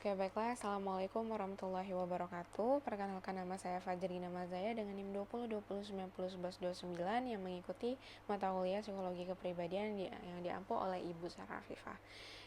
Oke, baiklah. Assalamualaikum warahmatullahi wabarakatuh. Perkenalkan, nama saya Fajrina Mazaya dengan NIM 2020901129 yang mengikuti mata kuliah Psikologi Kepribadian yang diampu oleh Ibu Sarah Afifah.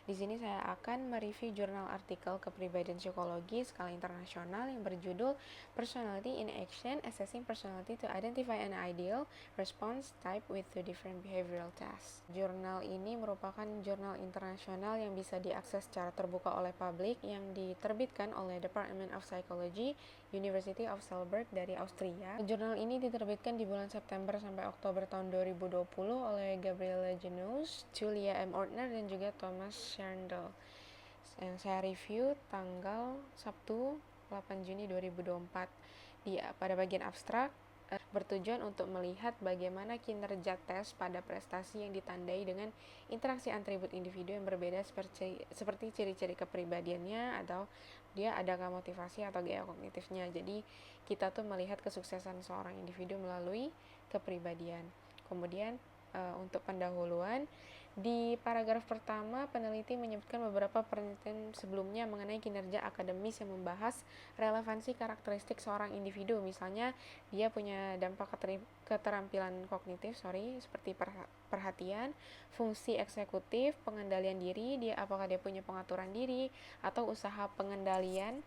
Di sini saya akan mereview jurnal artikel kepribadian psikologi skala internasional yang berjudul Personality in Action: Assessing Personality to Identify an Ideal Response Type with the Different Behavioral Tasks. Jurnal ini merupakan jurnal internasional yang bisa diakses secara terbuka oleh publik yang diterbitkan oleh Department of Psychology, University of Salzburg dari Austria. Jurnal ini diterbitkan di bulan September sampai Oktober tahun 2020 oleh Gabriela Genous, Julia M. Ortner, dan juga Thomas Scherndel. Yang saya review tanggal Sabtu 8 Juni 2024. Pada bagian abstrak, bertujuan untuk melihat bagaimana kinerja tes pada prestasi yang ditandai dengan interaksi atribut individu yang berbeda seperti ciri-ciri kepribadiannya, atau dia adakah motivasi atau gaya kognitifnya. Jadi kita tuh melihat kesuksesan seorang individu melalui kepribadian. Kemudian untuk pendahuluan, di paragraf pertama, peneliti menyebutkan beberapa penelitian sebelumnya mengenai kinerja akademis yang membahas relevansi karakteristik seorang individu. Misalnya, dia punya dampak keterampilan kognitif, seperti perhatian, fungsi eksekutif, pengendalian diri, apakah dia punya pengaturan diri, atau usaha pengendalian,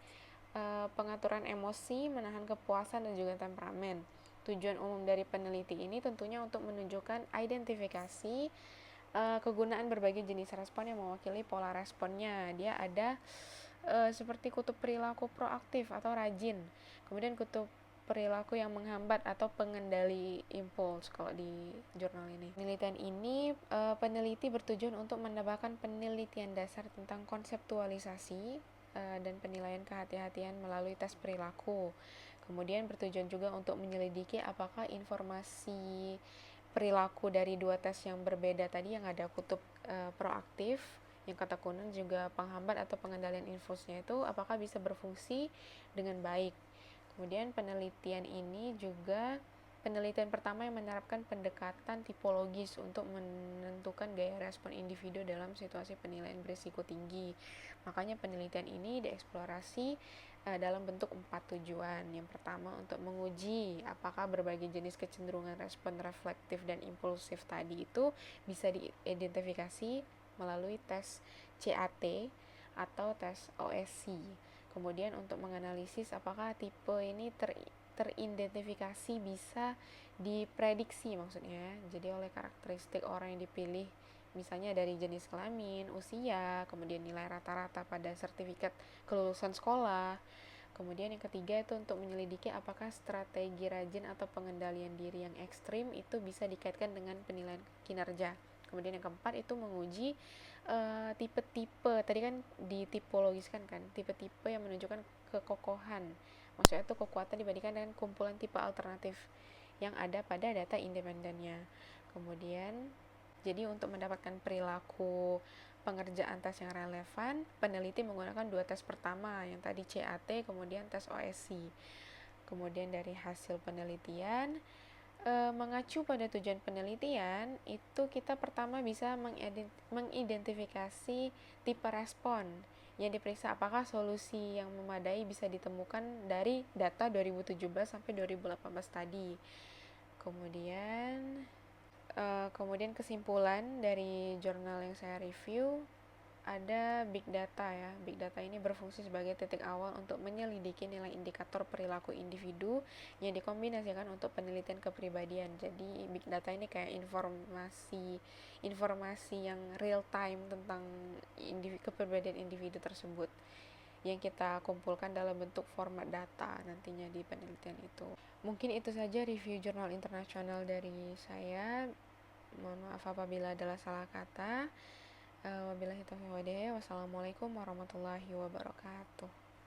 pengaturan emosi, menahan kepuasan, dan juga temperamen. Tujuan umum dari peneliti ini tentunya untuk menunjukkan identifikasi kegunaan berbagai jenis respon yang mewakili pola responnya. Dia ada seperti kutub perilaku proaktif atau rajin, kemudian kutub perilaku yang menghambat atau pengendali impuls kalau di jurnal ini. Penelitian ini, peneliti bertujuan untuk mendapatkan penelitian dasar tentang konseptualisasi dan penilaian kehati-hatian melalui tes perilaku. Kemudian bertujuan juga untuk menyelidiki apakah informasi perilaku dari dua tes yang berbeda tadi, yang ada kutub proaktif, yang kata kunon juga penghambat atau pengendalian impulsnya itu, apakah bisa berfungsi dengan baik. Kemudian penelitian ini juga penelitian pertama yang menerapkan pendekatan tipologis untuk menentukan gaya respon individu dalam situasi penilaian berisiko tinggi. Makanya penelitian ini dieksplorasi dalam bentuk 4 tujuan. Yang pertama, untuk menguji apakah berbagai jenis kecenderungan respon reflektif dan impulsif tadi itu bisa diidentifikasi melalui tes CAT atau tes OSC. Kemudian untuk menganalisis apakah tipe ini teridentifikasi, bisa diprediksi maksudnya, jadi oleh karakteristik orang yang dipilih, misalnya dari jenis kelamin, usia, kemudian nilai rata-rata pada sertifikat kelulusan sekolah. Kemudian yang ketiga itu untuk menyelidiki apakah strategi rajin atau pengendalian diri yang ekstrim itu bisa dikaitkan dengan penilaian kinerja. Kemudian yang keempat itu menguji tipe-tipe, tadi kan ditipologiskan kan, tipe-tipe yang menunjukkan kekokohan, maksudnya itu kekuatan dibandingkan dengan kumpulan tipe alternatif yang ada pada data independennya. Kemudian jadi untuk mendapatkan perilaku pengerjaan tes yang relevan, peneliti menggunakan dua tes pertama, yang tadi CAT, kemudian tes OSC. Kemudian dari hasil penelitian, mengacu pada tujuan penelitian, itu kita pertama bisa mengidentifikasi tipe respon yang diperiksa apakah solusi yang memadai bisa ditemukan dari data 2017 sampai 2018 tadi. Kemudian kesimpulan dari jurnal yang saya review, ada big data ya. Big data ini berfungsi sebagai titik awal untuk menyelidiki nilai indikator perilaku individu yang dikombinasikan untuk penelitian kepribadian. Jadi big data ini kayak informasi yang real time tentang kepribadian individu tersebut, yang kita kumpulkan dalam bentuk format data nantinya di penelitian itu. Mungkin itu saja review jurnal internasional dari saya. Mohon maaf apabila adalah salah kata. Wabillahi taufiq wal hidayah. Wassalamualaikum warahmatullahi wabarakatuh.